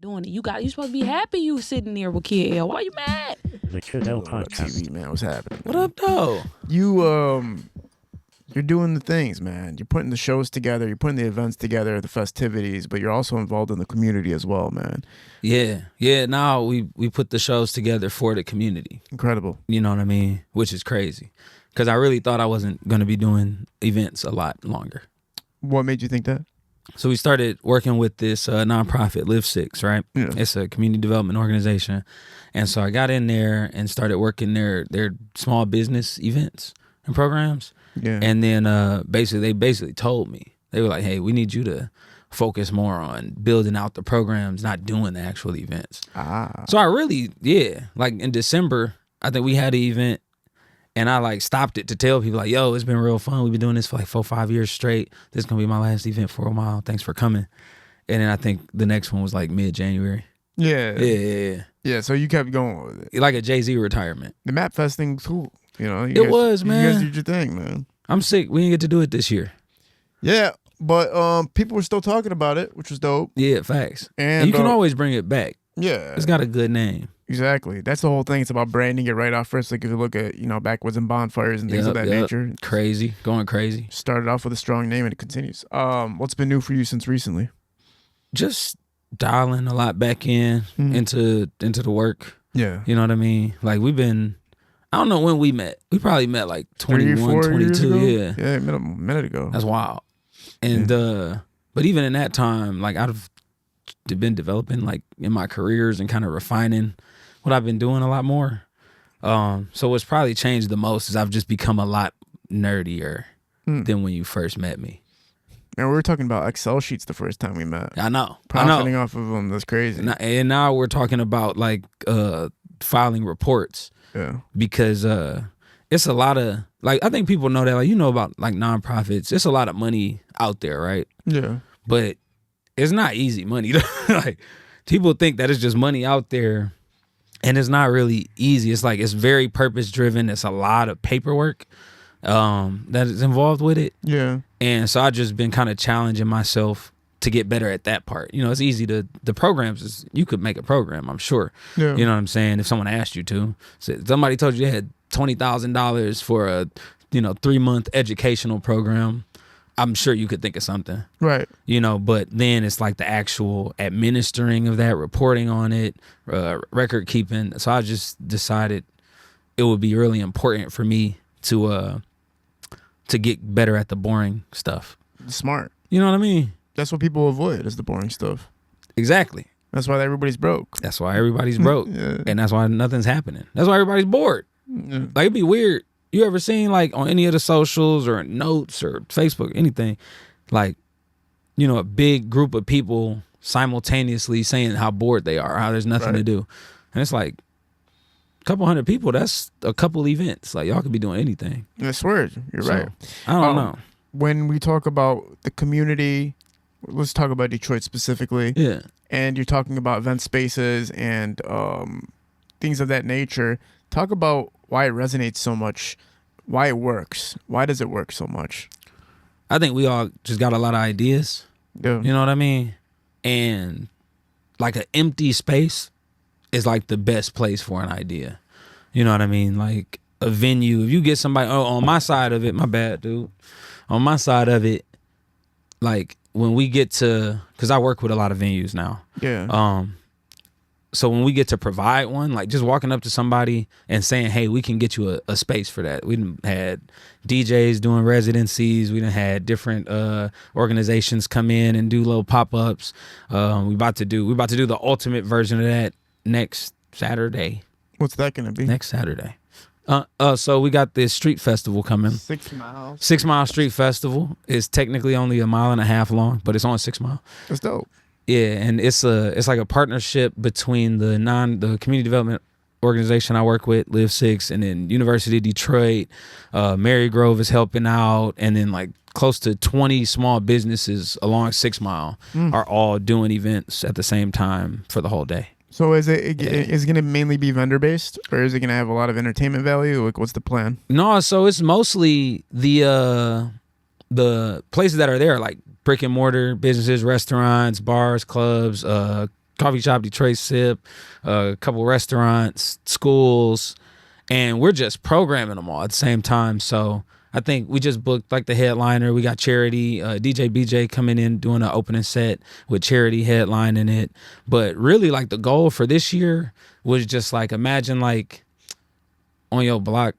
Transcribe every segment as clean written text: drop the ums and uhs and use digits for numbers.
doing it. You supposed to be happy you sitting there with Kid L. Why you mad? The Kid L podcast. TV, man, what's happening? What up, though? You're doing the things, man. You're putting the shows together. You're putting the events together, the festivities, but you're also involved in the community as well, man. Yeah. Now we put the shows together for the community. Incredible. You know what I mean? Which is crazy, because I really thought I wasn't going to be doing events a lot longer. What made you think that? So we started working with this nonprofit, Live6, right? Yeah. It's a community development organization. And so I got in there and started working their small business events and programs. Yeah. And then they basically told me, they were like, hey, we need you to focus more on building out the programs, not doing the actual events. So I really, like in December, I think we had an event. And I like stopped it to tell people like, yo, it's been real fun. We've been doing this for like 4-5 years straight. This is going to be my last event for a while. Thanks for coming. And then I think the next one was like mid-January. Yeah. Yeah, so you kept going with it. Like a Jay-Z retirement. The Map Fest thing's cool. You know, It was, man. You guys did your thing, man. I'm sick. We didn't get to do it this year. Yeah, but people were still talking about it, which was dope. Yeah, facts. And you can always bring it back. Yeah. It's got a good name. Exactly. That's the whole thing. It's about branding it right off first. Like if you look at, Backwoods and Bonfires and things of that nature. Crazy. Going crazy. Started off with a strong name and it continues. What's been new for you since recently? Just dialing a lot back into the work. Yeah. You know what I mean? Like we've been, I don't know when we met. We probably met like 21, 22. Yeah. Yeah, met a minute ago. That's wild. And but even in that time, like I've been developing like in my careers and kind of refining what I've been doing a lot more. So what's probably changed the most is I've just become a lot nerdier than when you first met me. Man, we were talking about Excel sheets the first time we met. I know. Profiting off of them. That's crazy. And now we're talking about like filing reports. Yeah. Because it's a lot of, like, I think people know that, like, about like nonprofits. It's a lot of money out there, right? Yeah. But it's not easy money. Like, people think that it's just money out there, and it's not really easy. It's like, it's very purpose driven. It's a lot of paperwork that is involved with it. Yeah. And so I've just been kind of challenging myself to get better at that part. It's easy to, the programs, you could make a program, I'm sure. Yeah. You know what I'm saying? If someone asked you to. So somebody told you they had $20,000 for a 3-month educational program, I'm sure you could think of something. Right. But then it's like the actual administering of that, reporting on it, record keeping. So I just decided it would be really important for me to get better at the boring stuff. Smart. You know what I mean? That's what people avoid, is the boring stuff. Exactly. That's why everybody's broke. That's why everybody's broke. Yeah. And that's why nothing's happening. That's why everybody's bored. Yeah. Like, it'd be weird. You ever seen, like, on any of the socials or notes or Facebook, anything, like, a big group of people simultaneously saying how bored they are, how there's nothing to do. And it's like, a couple hundred people, that's a couple events. Like, y'all could be doing anything. I swear, you're right. I don't know. When we talk about the community, let's talk about Detroit specifically. Yeah. And you're talking about event spaces and things of that nature. Talk about why it resonates so much, why it works. Why does it work so much? I think we all just got a lot of ideas. Yeah. You know what I mean? And like an empty space is like the best place for an idea. You know what I mean? Like a venue, if you get somebody, on my side of it, my bad, dude. On my side of it, like when we get to, because I work with a lot of venues now. Yeah. So when we get to provide one, like just walking up to somebody and saying, hey, we can get you a space for that. We done had DJs doing residencies. We done had different organizations come in and do little pop-ups. We about to do the ultimate version of that next Saturday. What's that going to be? Next Saturday. So we got this street festival coming. 6 miles. 6 Mile Street Festival is technically only 1.5 miles long, but it's on 6 Mile. That's dope. Yeah, and it's like a partnership between the community development organization I work with, Live6, and then University of Detroit. Mary Grove is helping out, and then like close to 20 small businesses along 6 Mile are all doing events at the same time for the whole day. So is it going to mainly be vendor based, or is it going to have a lot of entertainment value? Like, what's the plan? No, so it's mostly the places that are there, like brick and mortar businesses, restaurants, bars, clubs, coffee shop, Detroit Sip, a couple restaurants, schools, and we're just programming them all at the same time. So I think we just booked like the headliner. We got Charity, DJ BJ coming in doing an opening set with Charity headlining it. But really, like the goal for this year was just like, imagine like on your block,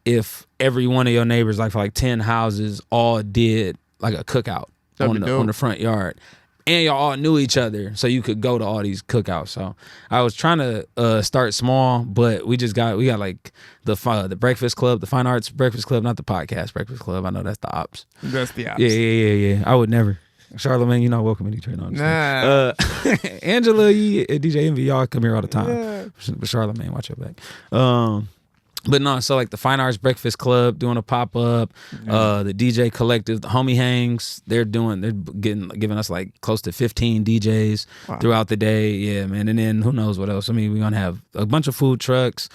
if every one of your neighbors, like for like 10 houses, all did like a cookout on the front yard. And y'all all knew each other, so you could go to all these cookouts. So I was trying to start small, but we got like the Breakfast Club, the Fine Arts Breakfast Club, not the podcast Breakfast Club. I know that's the ops. That's the ops. Yeah. I would never. Charlamagne, you're not welcome in Detroit. No, Angela, DJ Envy, y'all come here all the time. Yeah. But Charlamagne, watch your back. But no, so like the Fine Arts Breakfast Club doing a pop up, the DJ Collective, the Homie Hangs, they're giving us like close to 15 DJs throughout the day. Yeah, man. And then who knows what else? I mean, we're gonna have a bunch of food trucks.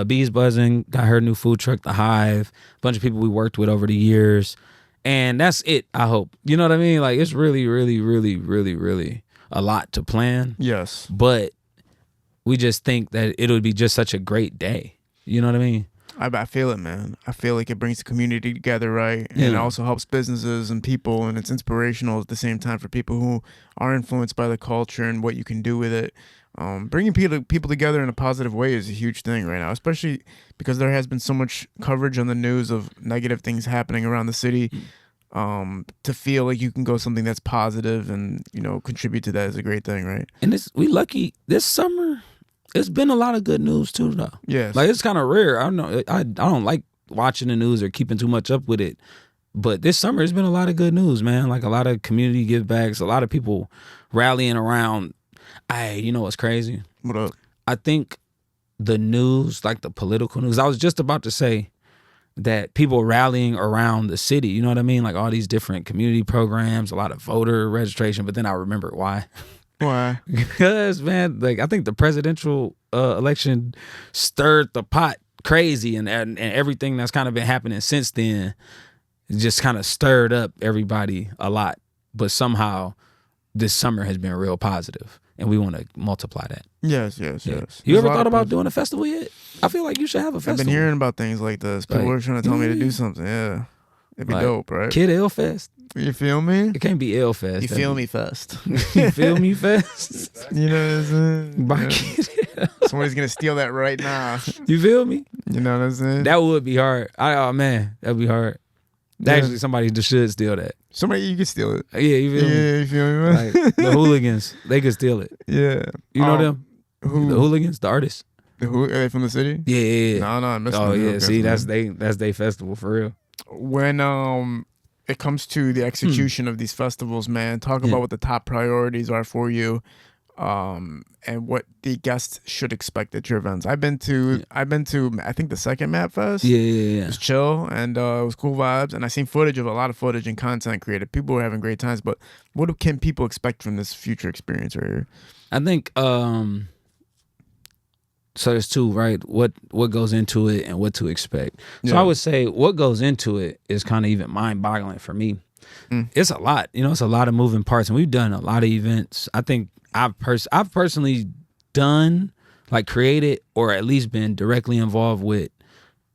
Bee's Buzzin got her new food truck, the Hyve. A bunch of people we worked with over the years, and that's it. I hope, you know what I mean. Like it's really, really, really, really, really a lot to plan. Yes, but we just think that it would be just such a great day. You know what I mean? I feel it, man. I feel like it brings the community together, right? And it also helps businesses and people, and it's inspirational at the same time for people who are influenced by the culture and what you can do with it. Bringing people together in a positive way is a huge thing right now, especially because there has been so much coverage on the news of negative things happening around the city. To feel like you can go something that's positive and, you know, contribute to that is a great thing, right? And we lucky this summer. It's been a lot of good news too, though. Yes. Like it's kind of rare. I don't know. I don't like watching the news or keeping too much up with it. But this summer, it's been a lot of good news, man. Like a lot of community givebacks, a lot of people rallying around. You know what's crazy? What up? I think the news, like the political news, I was just about to say that people rallying around the city, you know what I mean? Like all these different community programs, a lot of voter registration, but then I remembered why. Why? Because, man, like I think the presidential election stirred the pot crazy, and everything that's kind of been happening since then just kind of stirred up everybody a lot. But somehow this summer has been real positive, and we want to multiply that. Yes. You ever thought about doing a festival yet? I feel like you should have a festival. I've been hearing about things like this. People are trying to tell me to do something. Yeah. It'd be dope, right? Kid L Fest. You feel me? It can't be L Fest. You feel me fest. You feel me fest? You know what I'm saying? By yeah. Kid L. Somebody's going to steal that right now. You feel me? You know what I'm saying? That would be hard. Oh, man. That'd be hard. Yeah. Actually, somebody just should steal that. Somebody, you can steal it. Yeah, you feel me? Yeah, you feel me, man? Like, the hooligans, they could steal it. Yeah. You know them? Who? The hooligans, the artists. Who? Are they from the city? Yeah. No, I missed them. Oh, yeah. See, that's they festival for real. When it comes to the execution of these festivals, man, talk about what the top priorities are for you, and what the guests should expect at your events. I've been to I think the second Map Fest. Yeah. It was chill, and it was cool vibes, and I seen a lot of footage and content created. People were having great times, but what can people expect from this future experience right here? I think so there's two, right? What goes into it and what to expect. So I would say what goes into it is kind of even mind-boggling for me. It's a lot, it's a lot of moving parts, and we've done a lot of events. I think I've personally done, like created, or at least been directly involved with,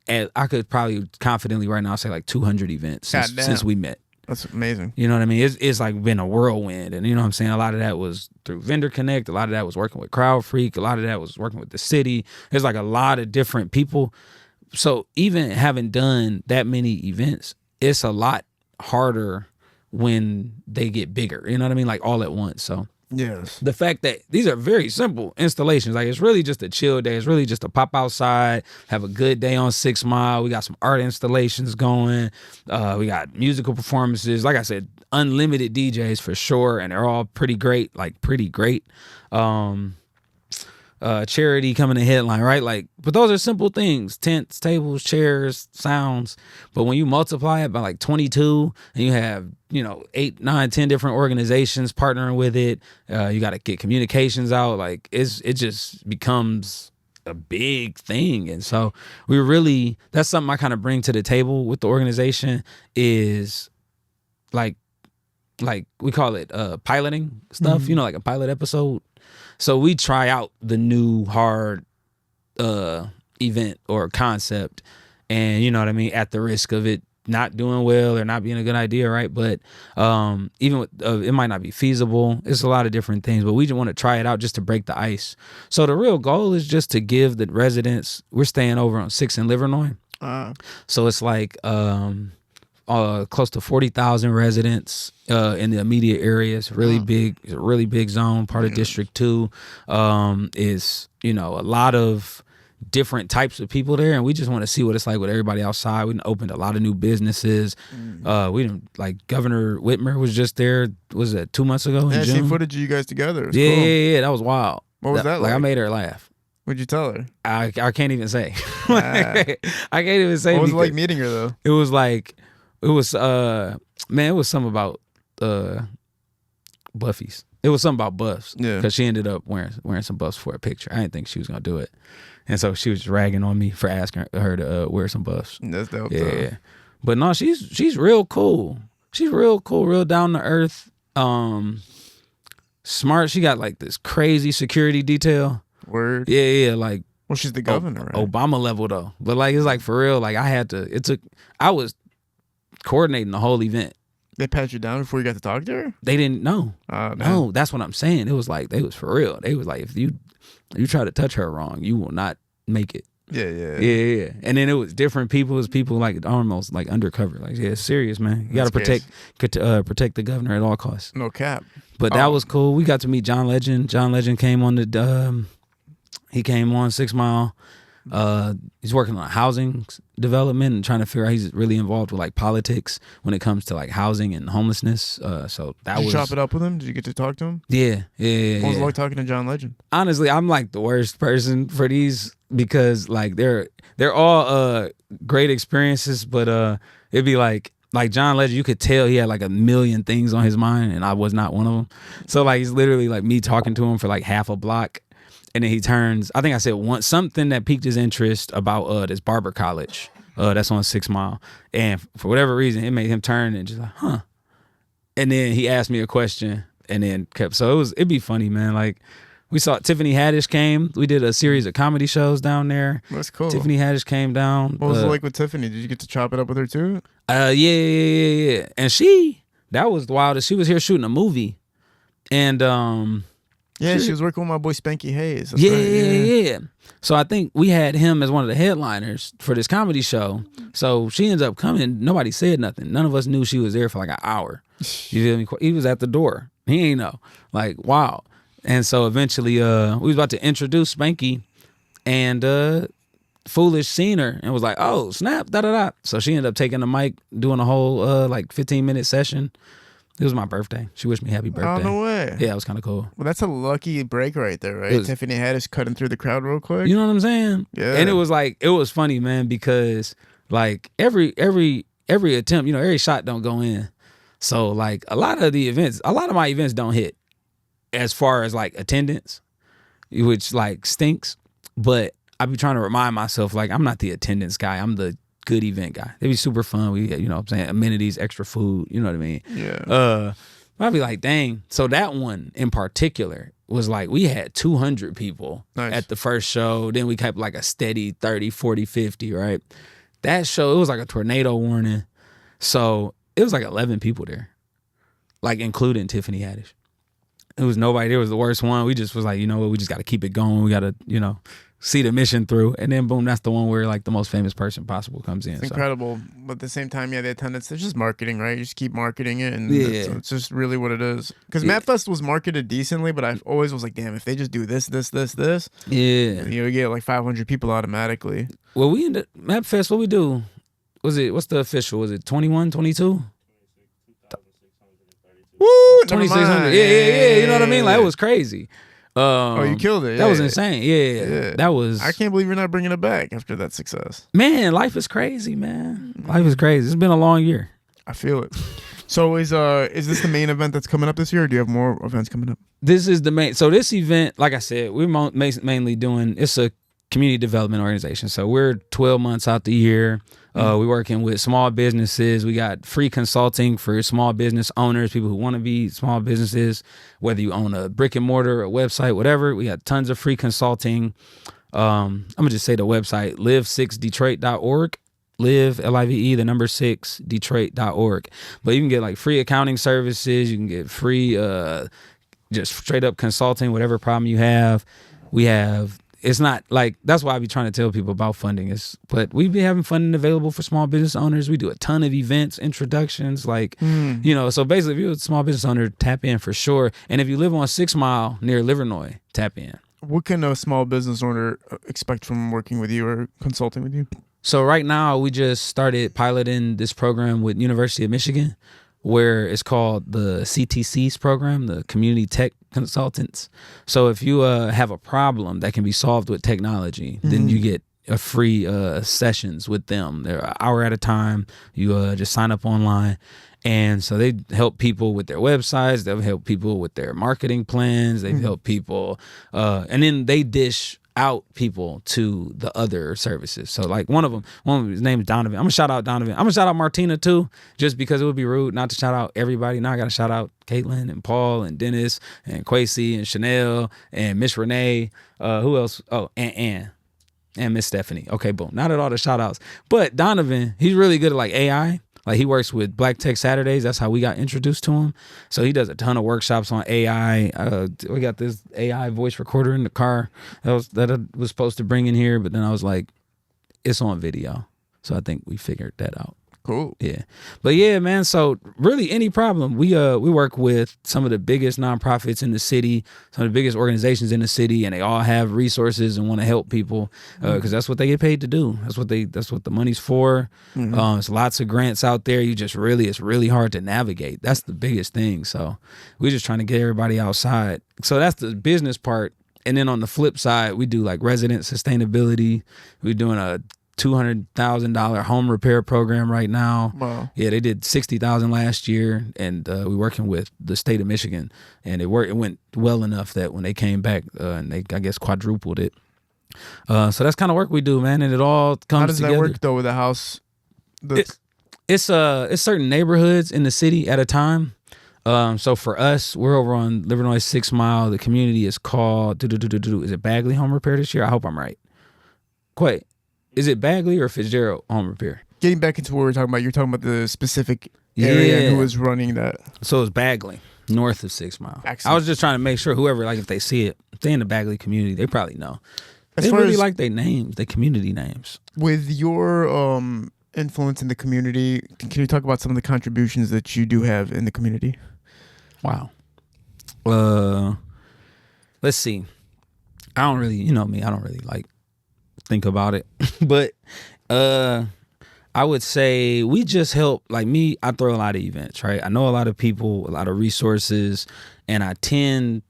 and I could probably confidently right now say like 200 events since we met. That's amazing. You know what I mean? It's like been a whirlwind. And you know what I'm saying? A lot of that was through Vendor Connect. A lot of that was working with Crowd Freak. A lot of that was working with the city. There's like a lot of different people. So even having done that many events, it's a lot harder when they get bigger. You know what I mean? Like all at once. So yes, the fact that these are very simple installations, like it's really just a chill day. It's really just a pop outside, have a good day on 6 Mile. We got some art installations going. We got musical performances. Like I said, unlimited DJs for sure, and they're all pretty great. Charity coming to headline, right? Like, but those are simple things: tents, tables, chairs, sounds. But when you multiply it by like 22, and you have 8, 9, 10 different organizations partnering with it, you got to get communications out. Like, it just becomes a big thing. And so that's something I kind of bring to the table with the organization is like we call it piloting stuff. Like a pilot episode. So we try out the new hard event or concept, and you know what I mean, at the risk of it not doing well or not being a good idea, right? But even with, it might not be feasible. It's a lot of different things, but we just want to try it out just to break the ice. So the real goal is just to give the residents. We're staying over on 6th and Livernois, so it's like close to 40,000 residents in the immediate area. It's really big. It's a really big zone. Part of District 2 is, you know, a lot of different types of people there, and we just want to see what it's like with everybody outside. We opened a lot of new businesses. We didn't, like, Governor Whitmer was just there. Was it 2 months ago? Yeah, I in June? seen footage of you guys together. It was Yeah, cool. yeah, that was wild. What was that like? I made her laugh. What'd you tell her? I can't even say. I can't even say. What was it like meeting her though? It was like, it was man, it was something about Buffy's. It was something about buffs. Yeah. Because she ended up wearing some buffs for a picture. I didn't think she was gonna do it. And so she was just ragging on me for asking her to wear some buffs. That's dope. Yeah. Though. But no, she's real cool. She's real cool, real down to earth. Smart. She got like this crazy security detail. Word. Yeah, like, well, she's the governor, right? Obama level though. But like, it's like for real, like I was coordinating the whole event. They pat you down before you got to talk to her? They didn't know. No, that's what I'm saying. It was like, they was for real. They was like, if you try to touch her wrong, you will not make it. Yeah. And then it was different people. It was people like almost like undercover. Like, yeah, it's serious, man. You got to protect the governor at all costs. No cap. But that was cool. We got to meet John Legend. John Legend came on he came on 6 Mile. He's working on housing development and trying to figure out, he's really involved with like politics when it comes to like housing and homelessness. So Did you chop it up with him? Did you get to talk to him? Yeah. What was it like talking to John Legend? Honestly, I'm like the worst person for these because like they're all great experiences, but it'd be like John Legend, you could tell he had like a million things on his mind, and I was not one of them. So like it's literally like me talking to him for like half a block. And then he turns, I think I said once, something that piqued his interest about this barber college that's on 6 Mile. And for whatever reason, it made him turn and just like, huh. And then he asked me a question and then kept, so it'd be funny, man. Like, we saw Tiffany Haddish came. We did a series of comedy shows down there. That's cool. Tiffany Haddish came down. What was it like with Tiffany? Did you get to chop it up with her too? Yeah. And that was the wildest. She was here shooting a movie. And she was working with my boy Spanky Hayes. That's yeah. So I think we had him as one of the headliners for this comedy show. So she ends up coming. Nobody said nothing. None of us knew she was there for like an hour. You feel me? He was at the door. He ain't know. Like, wow. And so eventually we was about to introduce Spanky, and Foolish seen her and was like, oh, snap, da-da-da. So she ended up taking the mic, doing a whole like 15-minute session. It was my birthday. She wished me happy birthday. Oh, no way. Yeah, it was kind of cool. Well, that's a lucky break right there, right? Tiffany Haddish cutting through the crowd real quick. You know what I'm saying? Yeah. And it was funny, man, because like every attempt, you know, every shot don't go in. So like a lot of my events don't hit as far as like attendance, which like stinks. But I be trying to remind myself, like, I'm not the attendance guy. I'm the good event guy. They be super fun. We, you know what I'm saying, amenities, extra food, you know what I mean? Yeah. I'd be like, dang. So that one in particular was like, we had 200 people at the first show. Then we kept like a steady 30, 40, 50, right? That show, it was like a tornado warning. So it was like 11 people there, like including Tiffany Haddish. It was nobody. It was the worst one. We just was like, you know what? We just got to keep it going. We got to, you know, see the mission through. And then boom, that's the one where like the most famous person possible comes in. It's incredible. But at the same time, yeah, the attendance, it's just marketing, right? You just keep marketing it, and it's just really what it is. Because MapFest was marketed decently, but I always was like, damn, if they just do this, yeah, you get like 500 people automatically. Well, we ended MapFest, what we do? What's the official? Was it 21, 22? Woo! 2,600. Yeah. You know what I mean? Like, it was crazy. You killed it. That was insane. Yeah. That was. I can't believe you're not bringing it back after that success. Man, life is crazy, man. Life is crazy. It's been a long year. I feel it. So is this the main event that's coming up this year, or do you have more events coming up? This is the main. So this event, like I said, we're mainly doing. It's a community development organization. So we're 12 months out the year. We're working with small businesses. We got free consulting for small business owners, people who want to be small businesses, whether you own a brick and mortar, a website, whatever. We got tons of free consulting. I'm going to just say the website, live6detroit.org. Live, L-I-V-E, the number 6, Detroit.org. But you can get like free accounting services. You can get free just straight up consulting, whatever problem you have. We have, it's not like, that's why I be trying to tell people about funding but we be having funding available for small business owners. We do a ton of events, introductions, like, so basically if you're a small business owner, tap in for sure. And if you live on 6 Mile near Livernois, tap in. What can a small business owner expect from working with you or consulting with you? So right now we just started piloting this program with University of Michigan, where it's called the CTC's program, the Community Tech Consultants. So if you have a problem that can be solved with technology, then you get a free sessions with them. They're an hour at a time. You just sign up online. And so they help people with their websites. They'll help people with their marketing plans. They help people. And then they dish out people to the other services. So like one of them, his name is Donovan. I'm gonna shout out Donovan. I'm gonna shout out Martina too, just because it would be rude not to shout out everybody. Now I gotta shout out Caitlin and Paul and Dennis and Quasi and Chanel and Miss Renee. Who else? Oh, and Ann and Miss Stephanie. Okay, boom. Not at all the shout outs. But Donovan, he's really good at like AI. Like he works with Black Tech Saturdays. That's how we got introduced to him. So he does a ton of workshops on AI. We got this AI voice recorder in the car that I was supposed to bring in here, but then I was like, it's on video. So I think we figured that out. Cool. Yeah. But yeah, man, so really any problem, we work with some of the biggest nonprofits in the city, some of the biggest organizations in the city, and they all have resources and want to help people because that's what they get paid to do. That's what the money's for. There's lots of grants out there. It's really hard to navigate. That's the biggest thing. So we're just trying to get everybody outside. So that's the business part. And then on the flip side, we do like resident sustainability. We're doing a $200,000 home repair program right now. Wow. Yeah, they did $60,000 last year, and we're working with the state of Michigan, and it went well enough that when they came back, and they I guess quadrupled it. So that's kind of work we do, man, and it all comes together. How does that work though with a house? It's certain neighborhoods in the city at a time. So for us, we're over on Livernois 6 Mile. The community is called is it Bagley Home Repair this year? I hope I'm right. Wait. Is it Bagley or Fitzgerald Home Repair? Getting back into what we're talking about, you're talking about the specific area and who was running that. So it's Bagley, north of 6 Mile. Excellent. I was just trying to make sure whoever, like if they see it, if they in the Bagley community, they probably know. They really like their names, their community names. With your influence in the community, can you talk about some of the contributions that you do have in the community? Wow. Let's see. I don't really, you know me, I don't really like think about it. But I would say we just help, like me, I throw a lot of events, right? I know a lot of people, a lot of resources, and I tend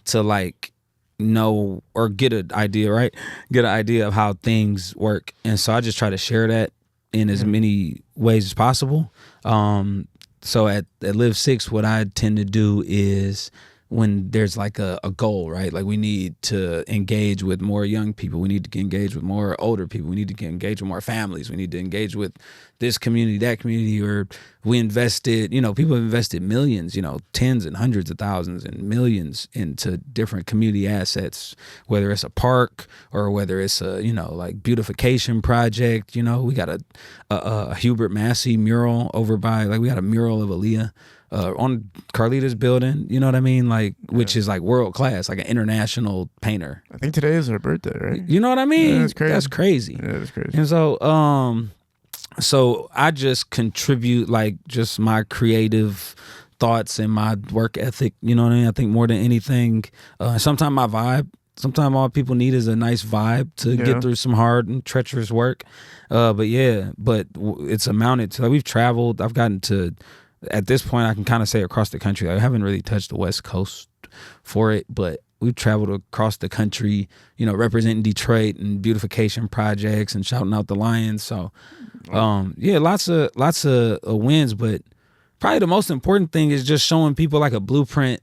to like know or get an idea, right? Get an idea of how things work. And so I just try to share that in as many ways as possible. So at Live6, what I tend to do is when there's like a goal, right? Like we need to engage with more young people. We need to engage with more older people. We need to engage with more families. We need to engage with this community, that community, or we invested, people have invested millions, tens and hundreds of thousands and millions into different community assets, whether it's a park or whether it's a, like beautification project. We got a Hubert Massey mural over by, like we got a mural of Aaliyah on Carlita's building, you know what I mean? Like, which is like world class, like an international painter. I think today is her birthday, right? You know what I mean? Yeah, that's crazy. That's crazy. Yeah, that's crazy. And so I just contribute like just my creative thoughts and my work ethic, you know what I mean? I think more than anything, sometimes my vibe, sometimes all people need is a nice vibe to get through some hard and treacherous work. But it's amounted to, like, we've traveled, I've gotten to, at this point, I can kind of say across the country. Like, I haven't really touched the West Coast for it, but we've traveled across the country, representing Detroit and beautification projects and shouting out the Lions. So, lots of wins. But probably the most important thing is just showing people like a blueprint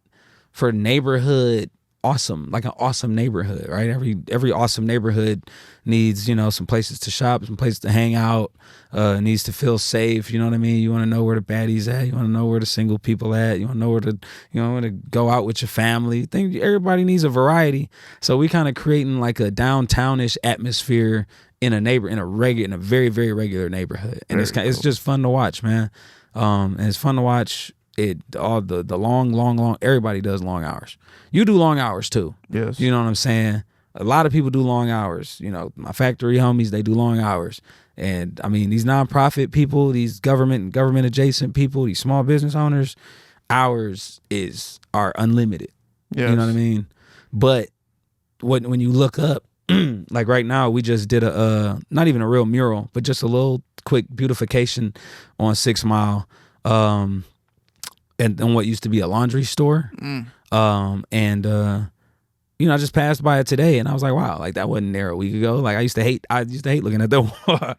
for neighborhood awesome neighborhood, right? Every awesome neighborhood needs, some places to shop, some places to hang out, needs to feel safe. You know what I mean? You want to know where the baddies at. You want to know where the single people at. You want to know where to go out with your family. I think everybody needs a variety. So we kind of creating like a downtownish atmosphere in a very, very regular neighborhood. And it's just fun to watch, man. And it's fun to watch all the long, everybody does long hours. You do long hours too. Yes. You know what I'm saying? A lot of people do long hours. My factory homies, they do long hours. And I mean, these nonprofit people, these government adjacent people, these small business owners, hours are unlimited. Yes. You know what I mean? But when you look up, like right now, we just did not even a real mural, but just a little quick beautification on 6 Mile, and what used to be a laundry store. I just passed by it today, and I was like, wow, like that wasn't there a week ago. Like I used to hate looking at the wall,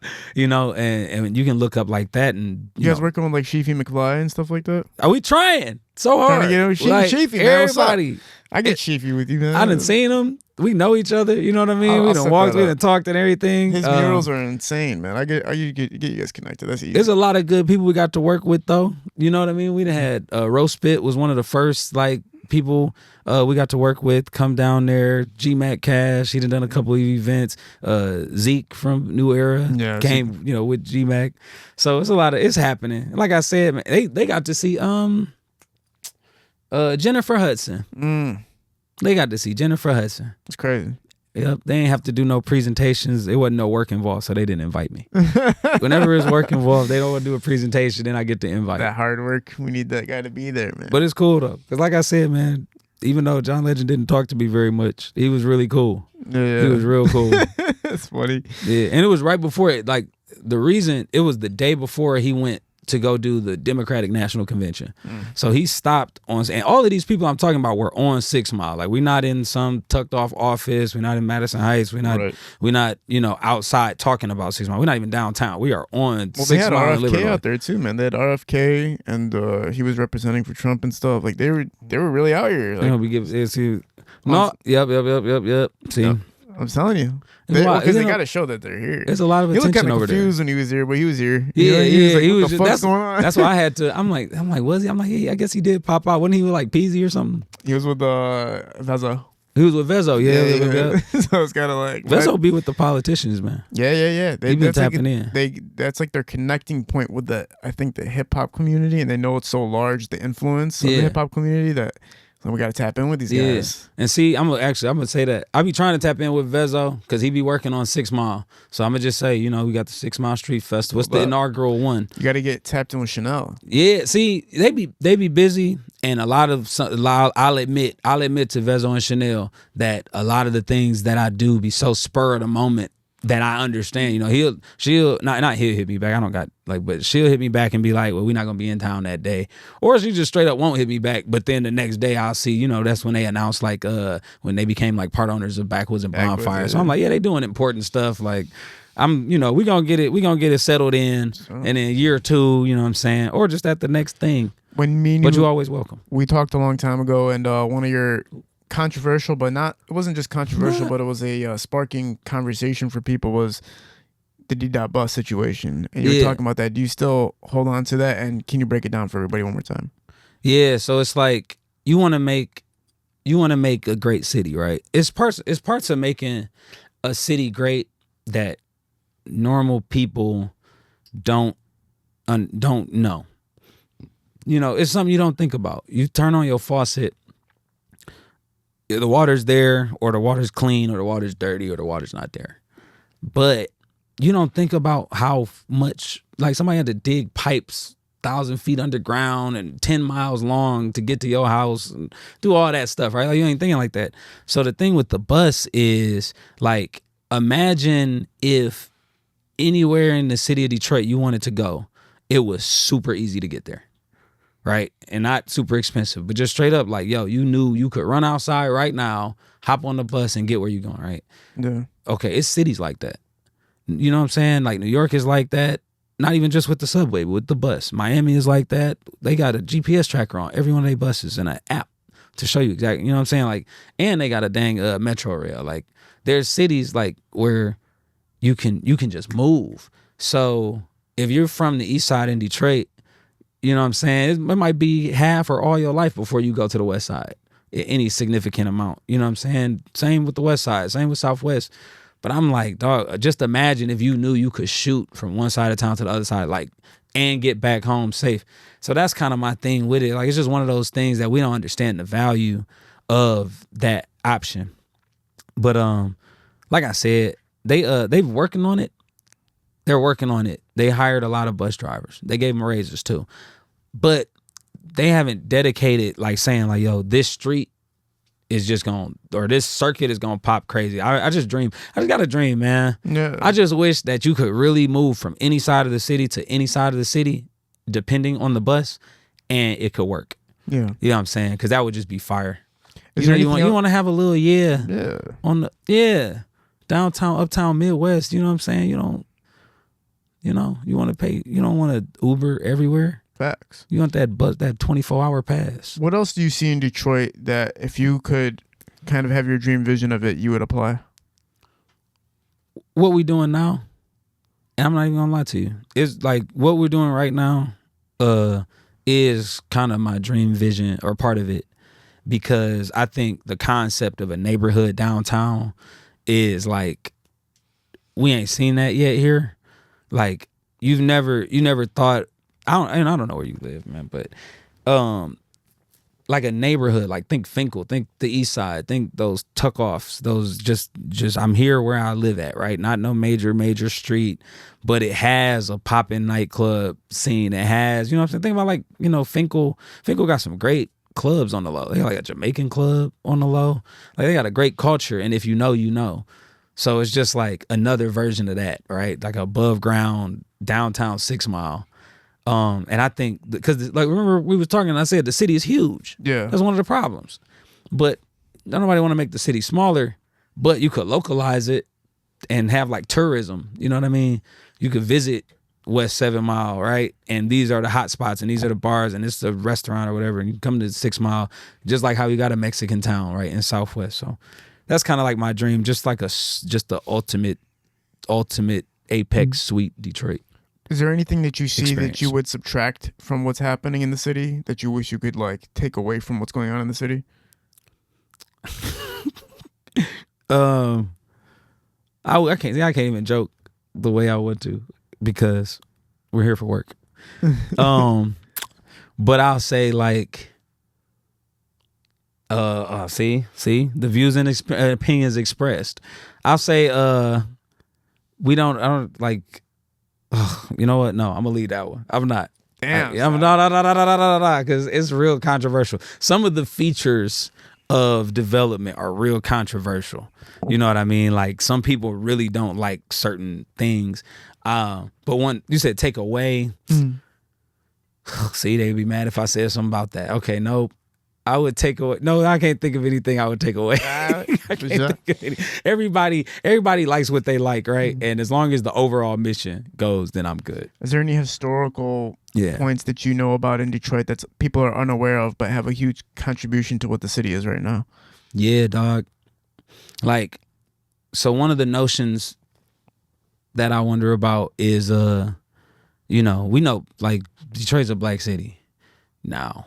and you can look up like that. And you guys working with like Sheefy McFly and stuff like that? Are we trying so hard? Trying to get Sheefy, man. Everybody. I get Sheefy with you, man. I done seen him. We know each other. You know what I mean? We done walked, we done talked and everything. His murals are insane, man. I get you guys connected. That's easy. There's a lot of good people we got to work with, though. You know what I mean? We done had Roast Spit was one of the first like people we got to work with come down there. G-Mac Cash, he done a couple of events. Zeke from New Era came, with G-Mac. So it's happening. Like I said, man, they got to see Jennifer Hudson. They got to see Jennifer Hudson. It's crazy. Yep, they ain't have to do no presentations. There wasn't no work involved, so they didn't invite me. Whenever there's work involved, they don't want to do a presentation, then I get the invite. That hard work, we need that guy to be there, man. But it's cool, though. Because like I said, man, even though John Legend didn't talk to me very much, he was really cool. Yeah. He was real cool. That's funny. Yeah, and it was right before it. Like, the reason, it was the day before he went to go do the Democratic National Convention. So he stopped on, and all of these people I'm talking about were on 6 Mile. Like, we're not in some tucked off office. We're not in Madison Heights. We're not, outside talking about 6 Mile. We're not even downtown. We are on 6 Mile. They had RFK out there too, man. They had RFK, and he was representing for Trump and stuff. Like, they were really out here. Like, we give yep. See, yep. I'm telling you. Because they got to show that they're here. There's a lot of attention over there. He looked kind of confused when he was here, but he was here. He was like, what the fuck's going on? That's why I had to. I'm like, was he? I'm like, yeah, I guess he did pop out. Wasn't he with like Peasy or something? He was with Vezo. He was with Vezo, yeah. So it's kind of like Vezo be with the politicians, man. Yeah. They been tapping in. That's like their connecting point with the hip hop community, and they know it's so large, the influence of the hip hop community that. So we got to tap in with these guys. And see, I'm going to say that. I be trying to tap in with Vezo because he be working on 6 Mile. So I'm going to just say, we got the 6 Mile Street Festival. It's the inaugural one. You got to get tapped in with Chanel. Yeah, see, they be busy, and I'll admit to Vezo and Chanel that a lot of the things that I do be so spur of the moment that I understand. She'll hit me back. I don't got but she'll hit me back and be like, well, we're not gonna be in town that day. Or she just straight up won't hit me back. But then the next day I'll see, that's when they announced when they became like part owners of Backwoods and Bonfire. Yeah. So I'm like, yeah, they doing important stuff. Like we gonna get it settled in, and in a year or two, you know what I'm saying? Or just at the next thing. But you always welcome. We talked a long time ago, and one of your controversial, but it wasn't just controversial, but it was a sparking conversation for people, was the D.Bus situation. And you were talking about that. Do you still hold on to that? And can you break it down for everybody one more time? Yeah, so it's like you want to make a great city, right? It's parts of making a city great that normal people don't know. It's something you don't think about. You turn on your faucet, the water's there, or the water's clean, or the water's dirty, or the water's not there. But you don't think about how much, like, somebody had to dig pipes 1,000 feet underground and 10 miles long to get to your house and do all that stuff, right? Like, you ain't thinking like that. So the thing with the bus is, like, imagine if anywhere in the city of Detroit you wanted to go, it was super easy to get there. Right? And not super expensive, but just straight up like, yo, you knew you could run outside right now, hop on the bus and get where you're going, right? Yeah. Okay, it's cities like that. You know what I'm saying? Like New York is like that. Not even just with the subway, but with the bus. Miami is like that. They got a GPS tracker on every one of their buses and an app to show you exactly, you know what I'm saying? Like, and they got a dang metro rail. Like, there's cities like where you can just move. So if you're from the east side in Detroit, you know what I'm saying? It might be half or all your life before you go to the west side, any significant amount. You know what I'm saying? Same with the west side, same with southwest. But I'm like, dog, just imagine if you knew you could shoot from one side of town to the other side, like, and get back home safe. So that's kind of my thing with it. Like, it's just one of those things that we don't understand the value of that option. But like I said, they've working on it. They're working on it. They hired a lot of bus drivers. They gave them raises too. But they haven't dedicated, like, saying like, yo, this street is just going, or this circuit is going to pop crazy. I just dream. I just got a dream, man. Yeah. I just wish that you could really move from any side of the city to any side of the city, depending on the bus, and it could work. Yeah. You know what I'm saying? Because that would just be fire. You want to have a little on the downtown, uptown, Midwest. You know what I'm saying? You don't, you want to pay. You don't want to Uber everywhere. Facts. You want that 24-hour pass. What else do you see in Detroit that if you could kind of have your dream vision of it, you would apply? What we doing now, and I'm not even gonna lie to you, it's like what we're doing right now is kind of my dream vision, or part of it, because I think the concept of a neighborhood downtown is like, we ain't seen that yet here. Like, you never thought, I don't know where you live, man, but like a neighborhood, like think Finkel, think the east side, think those tuck-offs, those just I'm here where I live at, right? Not no major street, but it has a poppin' nightclub scene. It has, you know what I'm saying? Think about, like, Finkel got some great clubs on the low. They got like a Jamaican club on the low. Like, they got a great culture, and if you know, you know. So it's just like another version of that, right? Like above ground downtown 6 Mile. And I think, because, like, remember we was talking, I said the city is huge. Yeah. That's one of the problems. But nobody want to make the city smaller, but you could localize it and have, like, tourism. You know what I mean? You could visit West 7 Mile, right? And these are the hot spots, and these are the bars, and this is the restaurant or whatever. And you come to 6 Mile, just like how you got a Mexican town, right, in Southwest. So that's kind of like my dream, just the ultimate apex suite Detroit. Is there anything that you see experience that you would subtract from what's happening in the city that you wish you could, like, take away from what's going on in the city? I can't even joke the way I want to, because we're here for work. But I'll say, like, see the views and opinions expressed. I'll say I don't like. You know what? No, I'm gonna leave that one. I'm not. Damn. No, because it's real controversial. Some of the features of development are real controversial. You know what I mean? Like, some people really don't like certain things. But one, you said take away. See, they'd be mad if I said something about that. Okay, nope. I would take away. No, I can't think of anything I would take away. I can't think of any. Everybody likes what they like, right? And as long as the overall mission goes, then I'm good. Is there any historical points that you know about in Detroit that people are unaware of but have a huge contribution to what the city is right now? Yeah, dog. Like, so one of the notions that I wonder about is, we know, like, Detroit's a black city now,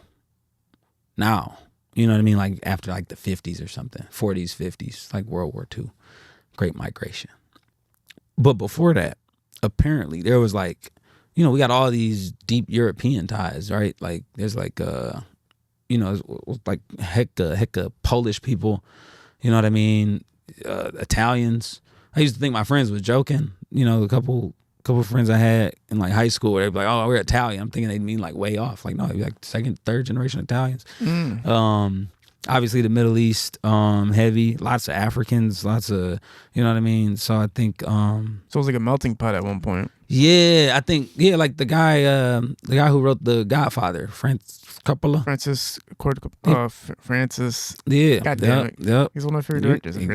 you know what I mean? Like, after, like, the 50s or something, 40s, 50s, like World War II, Great Migration. But before that, apparently there was, like, we got all these deep European ties, right? Like, there's, like, like hecka Polish people, you know what I mean? Italians. I used to think my friends was joking, a couple friends I had in, like, high school where they'd be like, oh, we're Italian. I'm thinking they'd mean, like, way off. Like, no, they'd be like second, third generation Italians. Obviously the Middle East, heavy, lots of Africans, lots of, you know what I mean? So I think so it was like a melting pot at one point. Yeah, I think, like the guy who wrote The Godfather, Francis. Yeah. God damn it. Yep. He's one of my favorite directors. You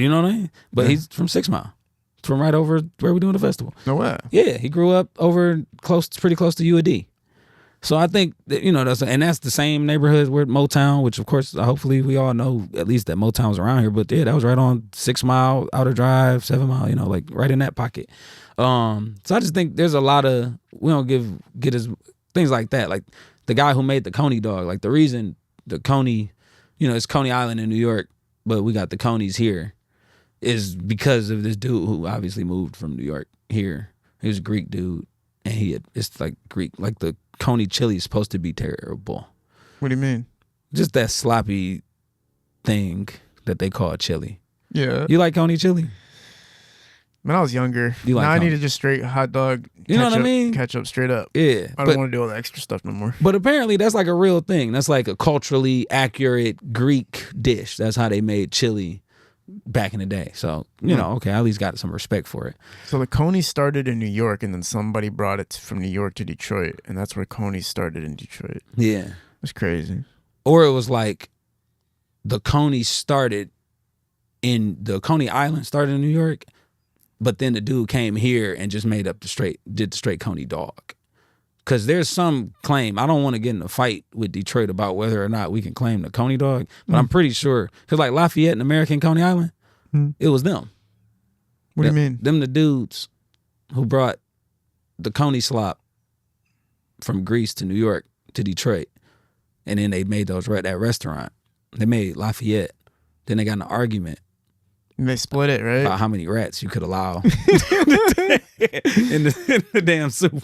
know what I mean? But he's from 6 Mile. From right over where we're doing the festival. No way. Yeah, he grew up over pretty close to UAD. So I think that, that's the same neighborhood where Motown, which of course, hopefully we all know at least that Motown was around here. But yeah, that was right on 6 Mile, Outer Drive, 7 Mile, like right in that pocket. So I just think there's a lot of, we don't get as things like that. Like the guy who made the Coney dog, like the reason the Coney, it's Coney Island in New York, but we got the Coneys here is because of this dude who obviously moved from New York here. He was a Greek dude, and it's like Greek, like the Coney chili is supposed to be terrible. What do you mean? Just that sloppy thing that they call chili. Yeah. You like Coney chili? When I was younger, now I need to just straight hot dog. You know what I mean? Ketchup straight up. Yeah. I don't want to do all the extra stuff no more. But apparently that's like a real thing. That's like a culturally accurate Greek dish. That's how they made chili back in the day. So, okay, I at least got some respect for it. So the Coney started in New York, and then somebody brought it from New York to Detroit, and that's where Coney started in Detroit. Yeah. It's crazy. Or it was like the Coney Island started in New York, but then the dude came here and just did the straight Coney dog. Because there's some claim, I don't want to get in a fight with Detroit about whether or not we can claim the Coney dog, but I'm pretty sure, because like Lafayette and American Coney Island, it was them. What do you mean? Them the dudes who brought the Coney slop from Greece to New York to Detroit, and then they made that restaurant. They made Lafayette. Then they got in an argument. And they split it, right? About how many rats you could allow in the damn soup.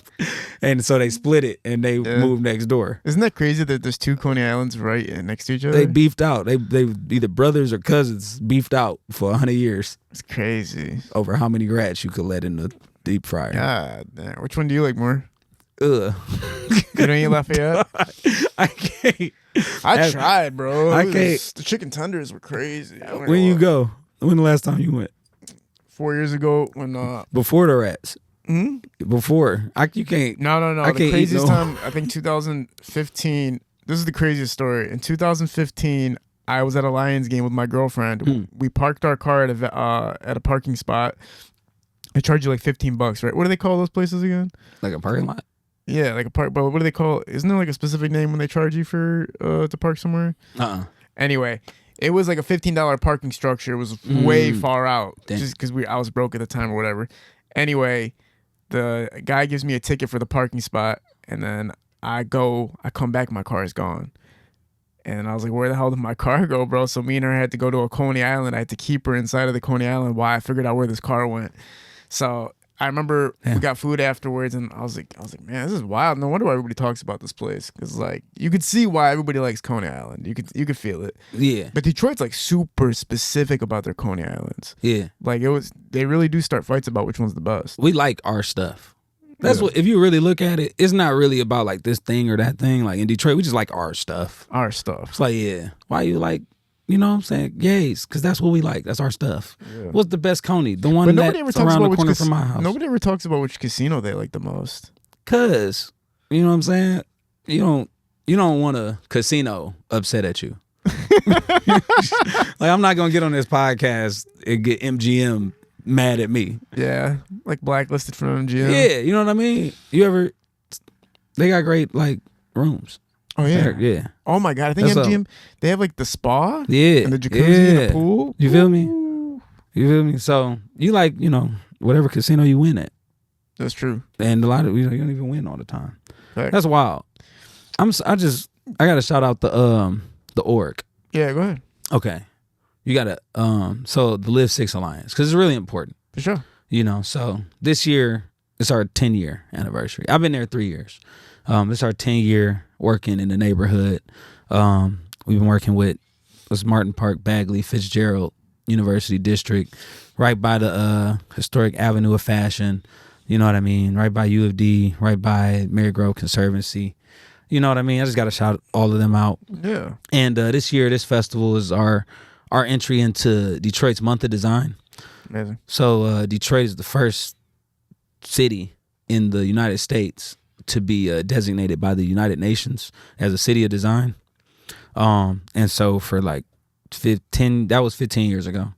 And so they split it and they moved next door. Isn't that crazy that there's two Coney Islands right next to each other? They beefed out. They either brothers or cousins beefed out for 100 years. It's crazy. Over how many rats you could let in the deep fryer. God damn. Which one do you like more? Ugh. You don't eat Lafayette? I can't. I tried, bro. I can't. The chicken tenders were crazy. When you go? When the last time you went? 4 years ago when before the rats. Before. You can't. No. I The can't craziest time, I think 2015. This is the craziest story. In 2015, I was at a Lions game with my girlfriend. We parked our car at a parking spot. They charge you like $15, right? What do they call those places again? Like a parking lot? Yeah, like a park. But what do they call? Isn't there like a specific name when they charge you for to park somewhere? Anyway. It was like a $15 parking structure. It was way far out. Damn. Just because I was broke at the time or whatever. Anyway, the guy gives me a ticket for the parking spot, and then I come back, my car is gone. And I was like, where the hell did my car go, bro? So me and her had to go to a Coney Island. I had to keep her inside of the Coney Island while I figured out where this car went. So I remember we got food afterwards, and I was like, man, this is wild. No wonder why everybody talks about this place, because like you could see why everybody likes Coney Island. You could feel it. Yeah. But Detroit's like super specific about their Coney Islands. Yeah. Like they really do start fights about which one's the best. We like our stuff. That's what. If you really look at it, it's not really about like this thing or that thing. Like in Detroit, we just like our stuff. Our stuff. It's like, yeah, why you like? You know what I'm saying? Yes, because that's what we like. That's our stuff. Yeah. What's the best Coney? The one that's around the corner from my house. Nobody ever talks about which casino they like the most. Cause, you know what I'm saying? You don't want a casino upset at you. Like I'm not gonna get on this podcast and get MGM mad at me. Yeah, like blacklisted from MGM. Yeah, you know what I mean? They got great like rooms. Oh yeah, yeah. Oh my god, I think MGM they have like the spa, yeah, and the jacuzzi, and the pool. You feel me? You feel me? So you like whatever casino you win at. That's true. And a lot of you don't even win all the time. Fact. That's wild. I gotta shout out the org. Yeah, go ahead. Okay, you gotta so the Live6 Alliance, because it's really important. For sure. So this year it's our 10-year anniversary. I've been there 3 years. It's our 10-year working in the neighborhood. We've been working with Martin Park, Bagley, Fitzgerald University District, right by the historic Avenue of Fashion. You know what I mean? Right by U of D, right by Mary Grove Conservancy. You know what I mean? I just got to shout all of them out. Yeah. And this year, this festival is our entry into Detroit's Month of Design. Amazing. So Detroit is the first city in the United States to be designated by the United Nations as a city of design. And so for like 15 years ago.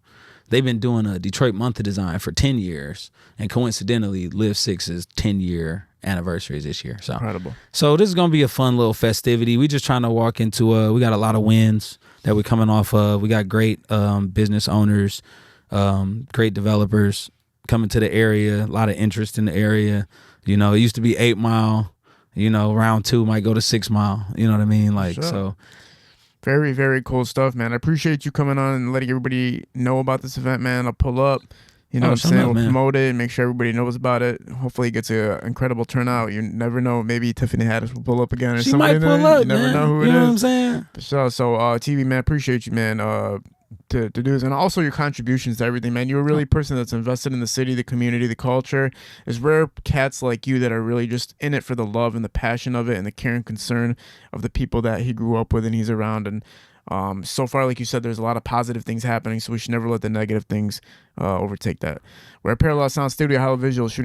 They've been doing a Detroit Month of Design for 10 years. And coincidentally, Live6's 10-year anniversaries this year. So incredible. So this is gonna be a fun little festivity. We just trying to walk into we got a lot of wins that we're coming off of. We got great business owners, great developers coming to the area, a lot of interest in the area. You know, it used to be 8 Mile, you know, round 2 might go to 6 Mile. You know what I mean? Like, so. Very, very cool stuff, man. I appreciate you coming on and letting everybody know about this event, man. I'll pull up. You know what I'm saying? We'll promote it and make sure everybody knows about it. Hopefully it gets an incredible turnout. You never know. Maybe Tiffany Haddish will pull up again or she somebody. Might pull up, you never know who it is. You know what I'm saying? So TV, man, appreciate you, man, to do this. And also your contributions to everything, man. You're really a person that's invested in the city, the community, the culture. There's rare cats like you that are really just in it for the love and the passion of it and the care and concern of the people that he grew up with and he's around. And so far, like you said, there's a lot of positive things happening, so we should never let the negative things overtake that. We're at Parallel Sound Studio, Hollow Visual, shooting